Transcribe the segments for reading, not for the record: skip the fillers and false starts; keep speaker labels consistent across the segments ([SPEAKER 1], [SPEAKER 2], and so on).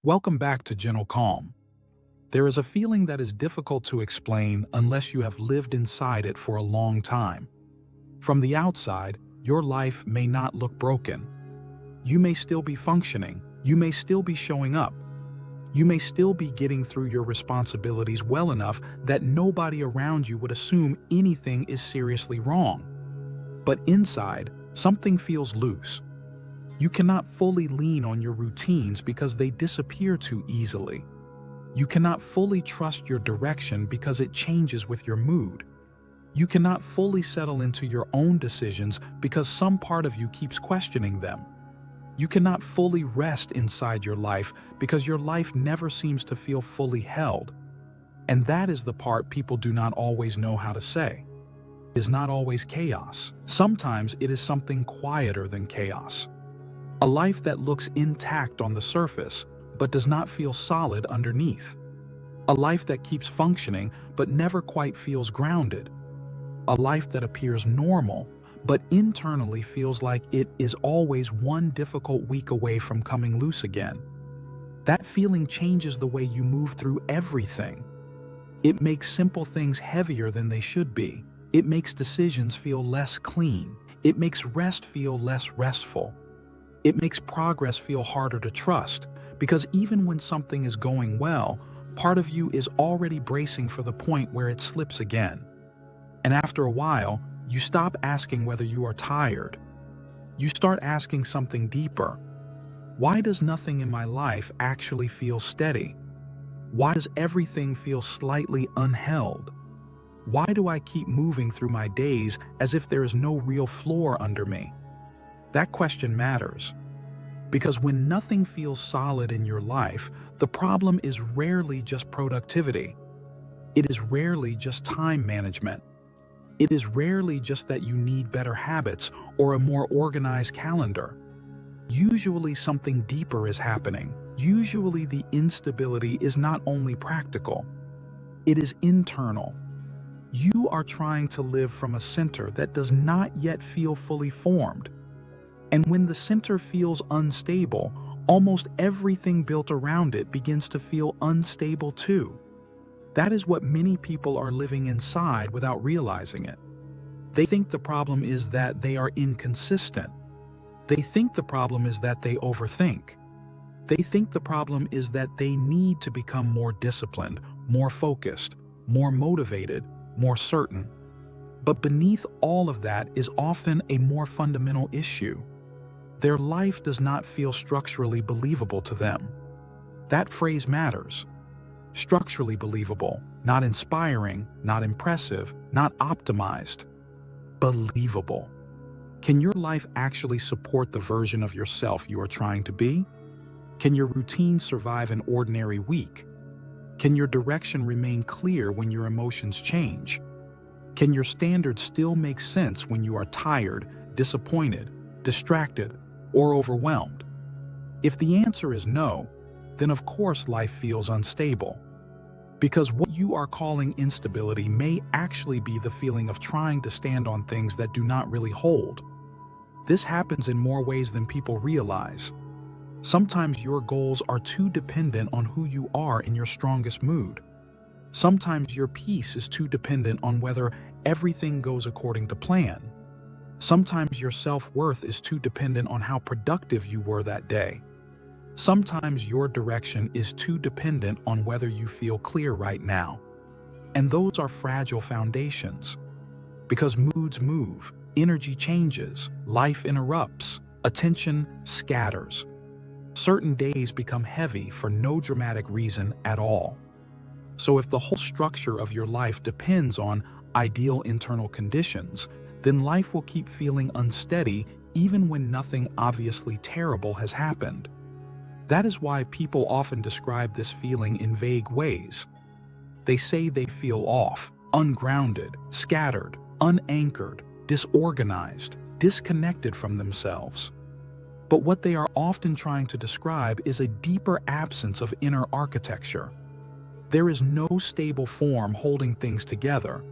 [SPEAKER 1] Welcome back to Gentle Calm. There is a feeling that is difficult to explain unless you have lived inside it for a long time. From the outside, your life may not look broken. You may still be functioning. You may still be showing up. You may still be getting through your responsibilities well enough that nobody around you would assume anything is seriously wrong. But inside, something feels loose. You cannot fully lean on your routines because they disappear too easily. You cannot fully trust your direction because it changes with your mood. You cannot fully settle into your own decisions because some part of you keeps questioning them. You cannot fully rest inside your life because your life never seems to feel fully held. And that is the part people do not always know how to say. It is not always chaos. Sometimes it is something quieter than chaos. A life that looks intact on the surface, but does not feel solid underneath. A life that keeps functioning, but never quite feels grounded. A life that appears normal, but internally feels like it is always one difficult week away from coming loose again. That feeling changes the way you move through everything. It makes simple things heavier than they should be. It makes decisions feel less clean. It makes rest feel less restful. It makes progress feel harder to trust, because even when something is going well, part of you is already bracing for the point where it slips again. And after a while, you stop asking whether you are tired. You start asking something deeper. Why does nothing in my life actually feel steady? Why does everything feel slightly unheld? Why do I keep moving through my days as if there is no real floor under me? That question matters. Because when nothing feels solid in your life, the problem is rarely just productivity. It is rarely just time management. It is rarely just that you need better habits or a more organized calendar. Usually something deeper is happening. Usually the instability is not only practical, it is internal. You are trying to live from a center that does not yet feel fully formed. And when the center feels unstable, almost everything built around it begins to feel unstable too. That is what many people are living inside without realizing it. They think the problem is that they are inconsistent. They think the problem is that they overthink. They think the problem is that they need to become more disciplined, more focused, more motivated, more certain. But beneath all of that is often a more fundamental issue. Their life does not feel structurally believable to them. That phrase matters. Structurally believable, not inspiring, not impressive, not optimized. Believable. Can your life actually support the version of yourself you are trying to be? Can your routine survive an ordinary week? Can your direction remain clear when your emotions change? Can your standards still make sense when you are tired, disappointed, distracted, or overwhelmed? If the answer is no, then of course life feels unstable. Because what you are calling instability may actually be the feeling of trying to stand on things that do not really hold. This happens in more ways than people realize. Sometimes your goals are too dependent on who you are in your strongest mood. Sometimes your peace is too dependent on whether everything goes according to plan. Sometimes your self-worth is too dependent on how productive you were that day. Sometimes your direction is too dependent on whether you feel clear right now. And those are fragile foundations. Because moods move, energy changes, life interrupts, attention scatters. Certain days become heavy for no dramatic reason at all. So if the whole structure of your life depends on ideal internal conditions, then life will keep feeling unsteady even when nothing obviously terrible has happened. That is why people often describe this feeling in vague ways. They say they feel off, ungrounded, scattered, unanchored, disorganized, disconnected from themselves. But what they are often trying to describe is a deeper absence of inner architecture. There is no stable form holding things together.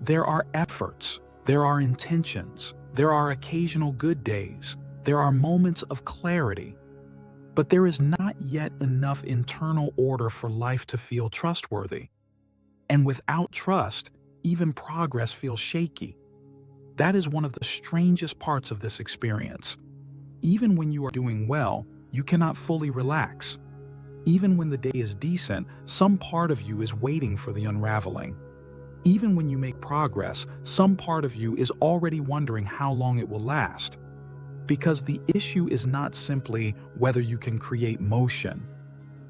[SPEAKER 1] There are efforts, there are intentions, there are occasional good days, there are moments of clarity. But there is not yet enough internal order for life to feel trustworthy. And without trust, even progress feels shaky. That is one of the strangest parts of this experience. Even when you are doing well, you cannot fully relax. Even when the day is decent, some part of you is waiting for the unraveling. Even when you make progress, some part of you is already wondering how long it will last. Because the issue is not simply whether you can create motion.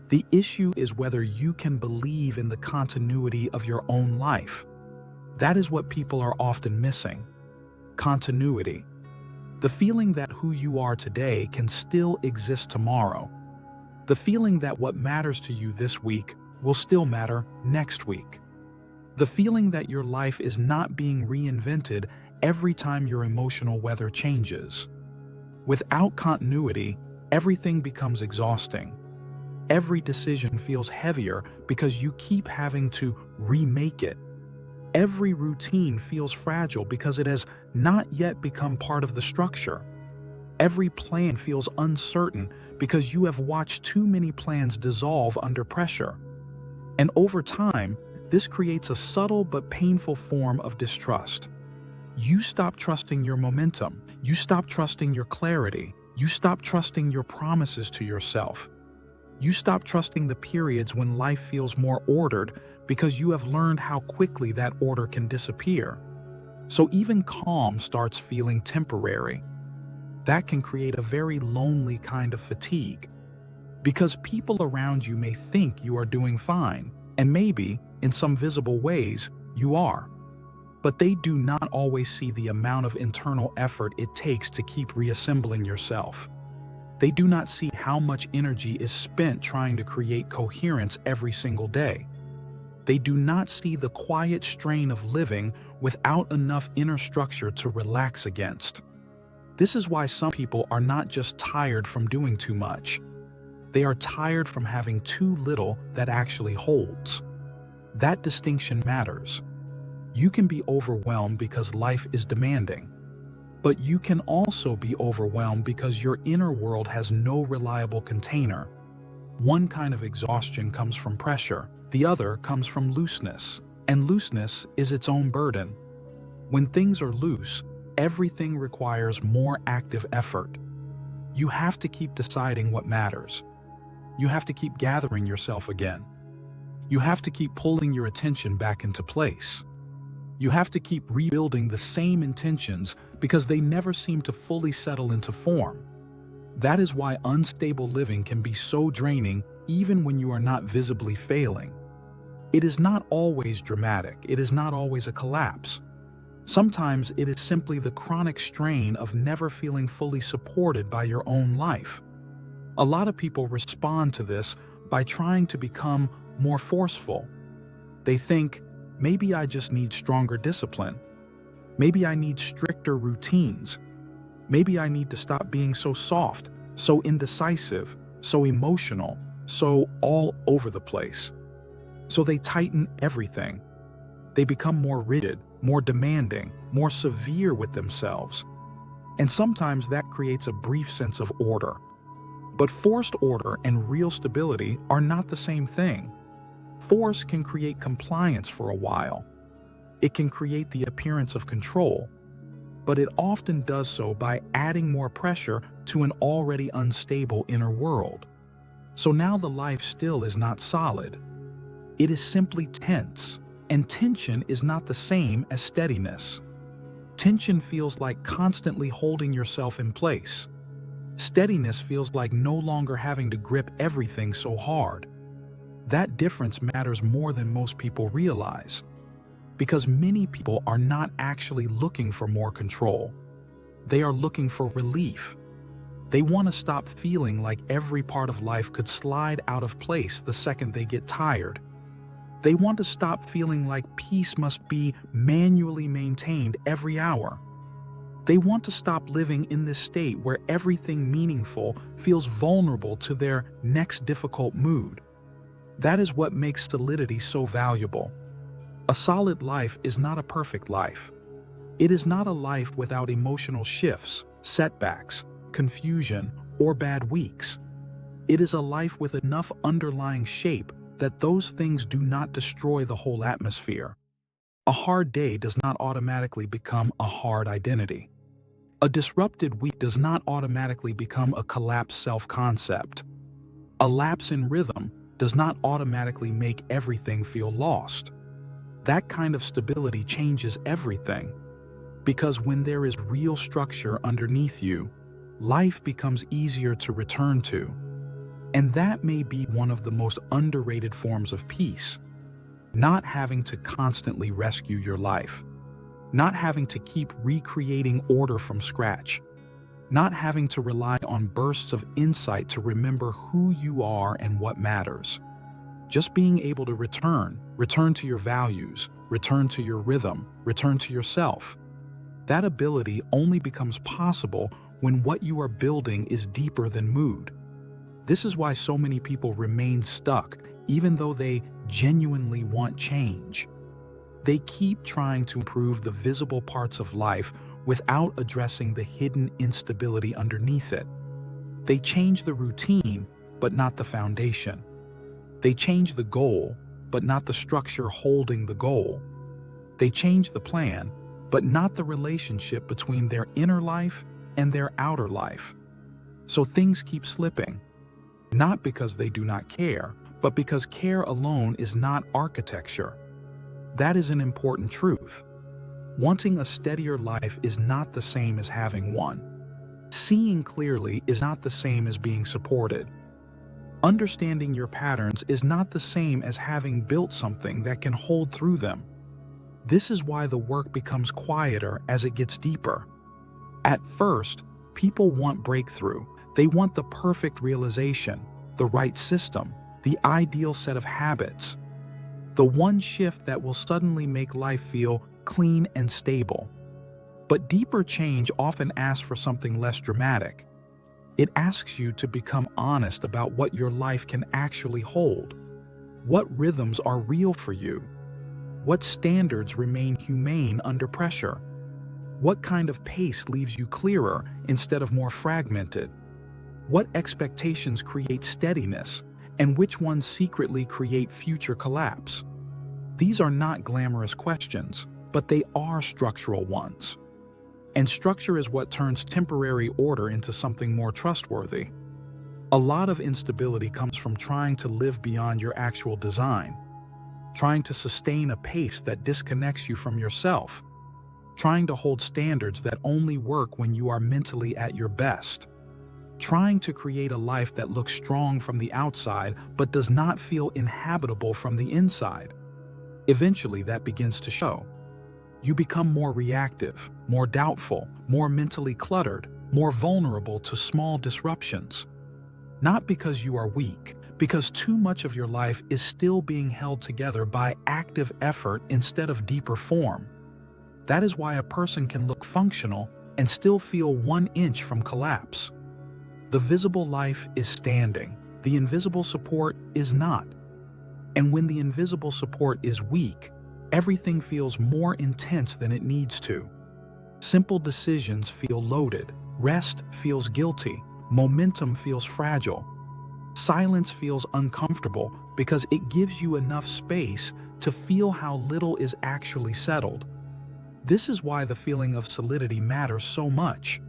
[SPEAKER 1] The issue is whether you can believe in the continuity of your own life. That is what people are often missing. Continuity. The feeling that who you are today can still exist tomorrow. The feeling that what matters to you this week will still matter next week. The feeling that your life is not being reinvented every time your emotional weather changes. Without continuity, everything becomes exhausting. Every decision feels heavier because you keep having to remake it. Every routine feels fragile because it has not yet become part of the structure. Every plan feels uncertain because you have watched too many plans dissolve under pressure. And over time, this creates a subtle but painful form of distrust. You stop trusting your momentum. You stop trusting your clarity. You stop trusting your promises to yourself. You stop trusting the periods when life feels more ordered because you have learned how quickly that order can disappear. So even calm starts feeling temporary. That can create a very lonely kind of fatigue. Because people around you may think you are doing fine, and maybe, in some visible ways, you are. But they do not always see the amount of internal effort it takes to keep reassembling yourself. They do not see how much energy is spent trying to create coherence every single day. They do not see the quiet strain of living without enough inner structure to relax against. This is why some people are not just tired from doing too much. They are tired from having too little that actually holds. That distinction matters. You can be overwhelmed because life is demanding. But you can also be overwhelmed because your inner world has no reliable container. One kind of exhaustion comes from pressure, the other comes from looseness, and looseness is its own burden. When things are loose, everything requires more active effort. You have to keep deciding what matters. You have to keep gathering yourself again. You have to keep pulling your attention back into place. You have to keep rebuilding the same intentions because they never seem to fully settle into form. That is why unstable living can be so draining even when you are not visibly failing. It is not always dramatic. It is not always a collapse. Sometimes it is simply the chronic strain of never feeling fully supported by your own life. A lot of people respond to this by trying to become more forceful. They think, maybe I just need stronger discipline. Maybe I need stricter routines. Maybe I need to stop being so soft, so indecisive, so emotional, so all over the place. So they tighten everything. They become more rigid, more demanding, more severe with themselves. And sometimes that creates a brief sense of order. But forced order and real stability are not the same thing. Force can create compliance for a while. It can create the appearance of control, but it often does so by adding more pressure to an already unstable inner world. So now the life still is not solid. It is simply tense, and tension is not the same as steadiness. Tension feels like constantly holding yourself in place. Steadiness feels like no longer having to grip everything so hard. That difference matters more than most people realize, because many people are not actually looking for more control. They are looking for relief. They want to stop feeling like every part of life could slide out of place the second they get tired. They want to stop feeling like peace must be manually maintained every hour. They want to stop living in this state where everything meaningful feels vulnerable to their next difficult mood. That is what makes solidity so valuable. A solid life is not a perfect life. It is not a life without emotional shifts, setbacks, confusion, or bad weeks. It is a life with enough underlying shape that those things do not destroy the whole atmosphere. A hard day does not automatically become a hard identity. A disrupted week does not automatically become a collapsed self-concept. A lapse in rhythm does not automatically make everything feel lost. That kind of stability changes everything. Because when there is real structure underneath you, life becomes easier to return to. And that may be one of the most underrated forms of peace. Not having to constantly rescue your life. Not having to keep recreating order from scratch. Not having to rely on bursts of insight to remember who you are and what matters. Just being able to return to your values, return to your rhythm, return to yourself. That ability only becomes possible when what you are building is deeper than mood. This is why so many people remain stuck, even though they genuinely want change. They keep trying to improve the visible parts of life without addressing the hidden instability underneath it. They change the routine, but not the foundation. They change the goal, but not the structure holding the goal. They change the plan, but not the relationship between their inner life and their outer life. So things keep slipping, not because they do not care, but because care alone is not architecture. That is an important truth. Wanting a steadier life is not the same as having one. Seeing clearly is not the same as being supported. Understanding your patterns is not the same as having built something that can hold through them. This is why the work becomes quieter as it gets deeper. At first, people want breakthrough. They want the perfect realization, the right system, the ideal set of habits. The one shift that will suddenly make life feel clean and stable. But deeper change often asks for something less dramatic. It asks you to become honest about what your life can actually hold. What rhythms are real for you? What standards remain humane under pressure? What kind of pace leaves you clearer instead of more fragmented? What expectations create steadiness, and which ones secretly create future collapse? These are not glamorous questions, but they are structural ones. And structure is what turns temporary order into something more trustworthy. A lot of instability comes from trying to live beyond your actual design, trying to sustain a pace that disconnects you from yourself, trying to hold standards that only work when you are mentally at your best, trying to create a life that looks strong from the outside but does not feel inhabitable from the inside. Eventually, that begins to show. You become more reactive, more doubtful, more mentally cluttered, more vulnerable to small disruptions. Not because you are weak, because too much of your life is still being held together by active effort instead of deeper form. That is why a person can look functional and still feel 1 inch from collapse. The visible life is standing, the invisible support is not. And when the invisible support is weak, everything feels more intense than it needs to. Simple decisions feel loaded, rest feels guilty, momentum feels fragile. Silence feels uncomfortable because it gives you enough space to feel how little is actually settled. This is why the feeling of solidity matters so much.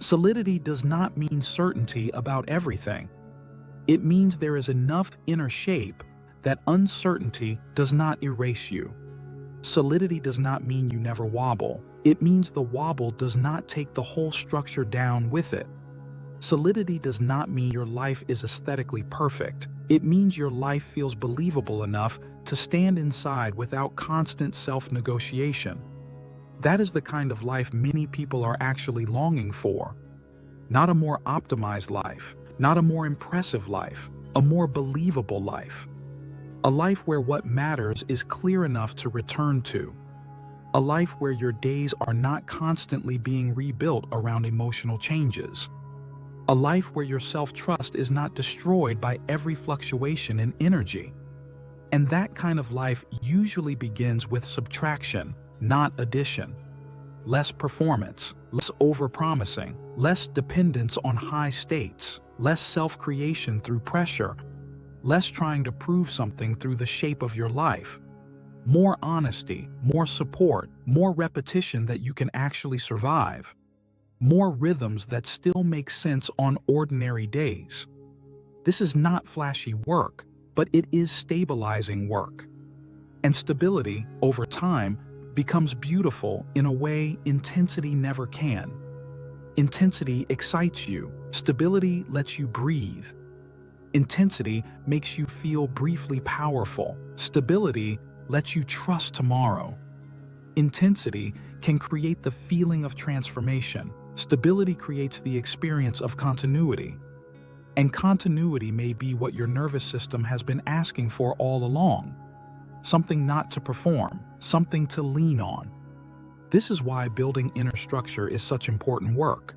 [SPEAKER 1] Solidity does not mean certainty about everything. It means there is enough inner shape that uncertainty does not erase you. Solidity does not mean you never wobble. It means the wobble does not take the whole structure down with it. Solidity does not mean your life is aesthetically perfect. It means your life feels believable enough to stand inside without constant self-negotiation. That is the kind of life many people are actually longing for. Not a more optimized life, not a more impressive life, a more believable life. A life where what matters is clear enough to return to. A life where your days are not constantly being rebuilt around emotional changes. A life where your self-trust is not destroyed by every fluctuation in energy. And that kind of life usually begins with subtraction, not addition. Less performance, less overpromising, less dependence on high states, less self-creation through pressure, less trying to prove something through the shape of your life. More honesty, more support, more repetition that you can actually survive. More rhythms that still make sense on ordinary days. This is not flashy work, but it is stabilizing work. And stability, over time, becomes beautiful in a way intensity never can. Intensity excites you. Stability lets you breathe. Intensity makes you feel briefly powerful. Stability lets you trust tomorrow. Intensity can create the feeling of transformation. Stability creates the experience of continuity. And continuity may be what your nervous system has been asking for all along. Something not to perform, something to lean on. This is why building inner structure is such important work.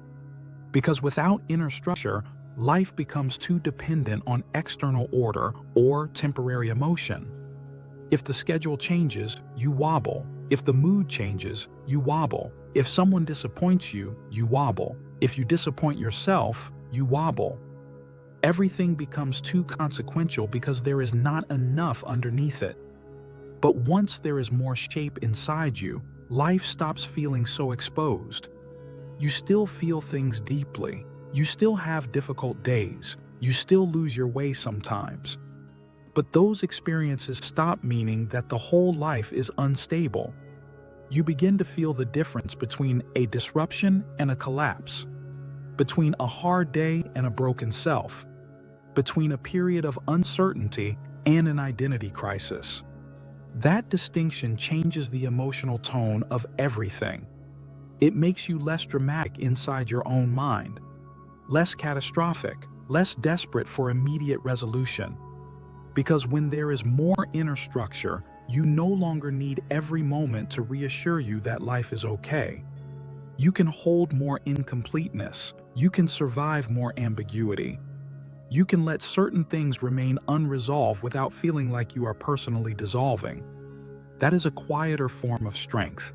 [SPEAKER 1] Because without inner structure, life becomes too dependent on external order or temporary emotion. If the schedule changes, you wobble. If the mood changes, you wobble. If someone disappoints you, you wobble. If you disappoint yourself, you wobble. Everything becomes too consequential because there is not enough underneath it. But once there is more shape inside you, life stops feeling so exposed. You still feel things deeply. You still have difficult days. You still lose your way sometimes. But those experiences stop meaning that the whole life is unstable. You begin to feel the difference between a disruption and a collapse, between a hard day and a broken self, between a period of uncertainty and an identity crisis. That distinction changes the emotional tone of everything. It makes you less dramatic inside your own mind, less catastrophic, less desperate for immediate resolution. Because when there is more inner structure, you no longer need every moment to reassure you that life is okay. You can hold more incompleteness. You can survive more ambiguity. You can let certain things remain unresolved without feeling like you are personally dissolving. That is a quieter form of strength.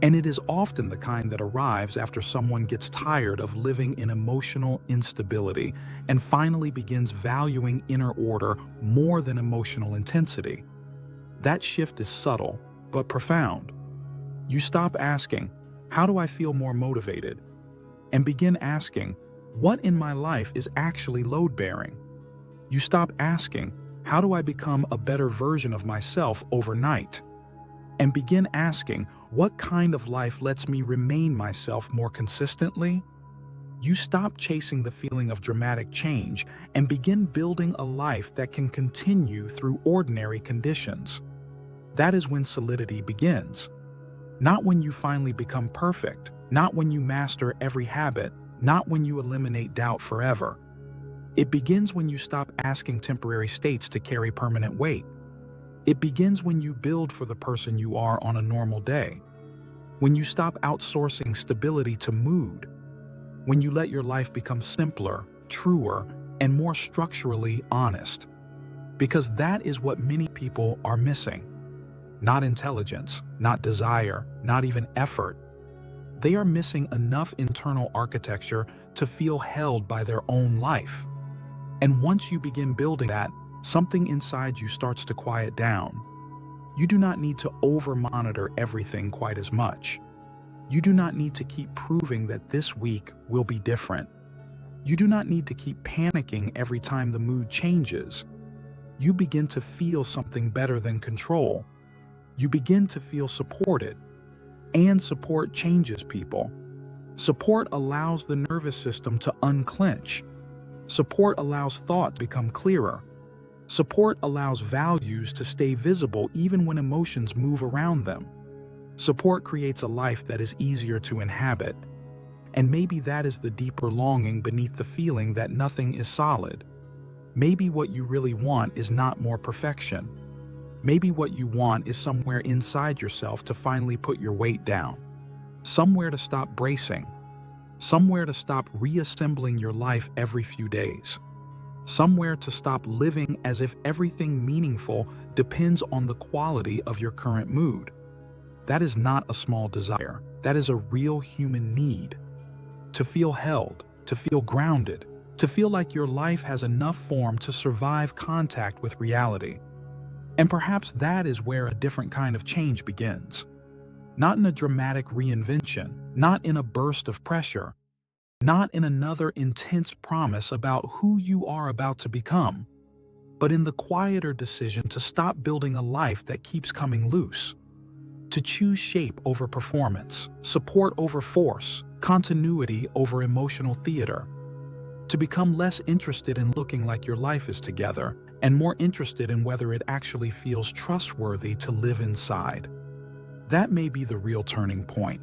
[SPEAKER 1] And it is often the kind that arrives after someone gets tired of living in emotional instability and finally begins valuing inner order more than emotional intensity. That shift is subtle, but profound. You stop asking, "How do I feel more motivated?" and begin asking, "What in my life is actually load-bearing?" You stop asking, "How do I become a better version of myself overnight?" and begin asking, "What kind of life lets me remain myself more consistently?" You stop chasing the feeling of dramatic change and begin building a life that can continue through ordinary conditions. That is when solidity begins. Not when you finally become perfect, not when you master every habit, not when you eliminate doubt forever. It begins when you stop asking temporary states to carry permanent weight. It begins when you build for the person you are on a normal day. When you stop outsourcing stability to mood. When you let your life become simpler, truer, and more structurally honest. Because that is what many people are missing. Not intelligence, not desire, not even effort. They are missing enough internal architecture to feel held by their own life. And once you begin building that, something inside you starts to quiet down. You do not need to over-monitor everything quite as much. You do not need to keep proving that this week will be different. You do not need to keep panicking every time the mood changes. You begin to feel something better than control. You begin to feel supported. And support changes people. Support allows the nervous system to unclench. Support allows thought to become clearer. Support allows values to stay visible even when emotions move around them. Support creates a life that is easier to inhabit. And maybe that is the deeper longing beneath the feeling that nothing is solid. Maybe what you really want is not more perfection. Maybe what you want is somewhere inside yourself to finally put your weight down. Somewhere to stop bracing. Somewhere to stop reassembling your life every few days. Somewhere to stop living as if everything meaningful depends on the quality of your current mood. That is not a small desire. That is a real human need. to feel held, to feel grounded, to feel like your life has enough form to survive contact with reality. And perhaps that is where a different kind of change begins. Not in a dramatic reinvention, not in a burst of pressure, not in another intense promise about who you are about to become, but in the quieter decision to stop building a life that keeps coming loose. To choose shape over performance, support over force, continuity over emotional theater. To become less interested in looking like your life is together and more interested in whether it actually feels trustworthy to live inside. That may be the real turning point.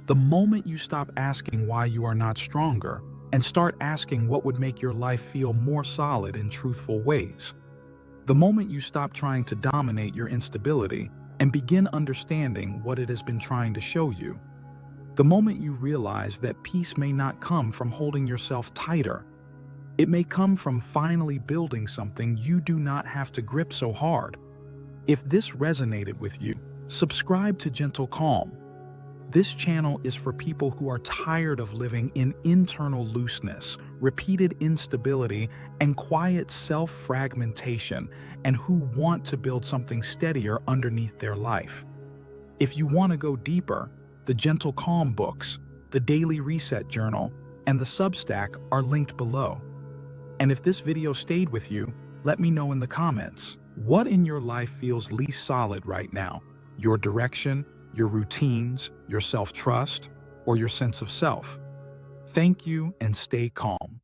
[SPEAKER 1] The moment you stop asking why you are not stronger and start asking what would make your life feel more solid in truthful ways. The moment you stop trying to dominate your instability and begin understanding what it has been trying to show you. The moment you realize that peace may not come from holding yourself tighter. It may come from finally building something you do not have to grip so hard. If this resonated with you, subscribe to Gentle Calm. This channel is for people who are tired of living in internal looseness, repeated instability, and quiet self-fragmentation, and who want to build something steadier underneath their life. If you want to go deeper, the Gentle Calm books, the Daily Reset Journal, and the Substack are linked below. And if this video stayed with you, let me know in the comments. What in your life feels least solid right now? Your direction, your routines, your self-trust, or your sense of self? Thank you and stay calm.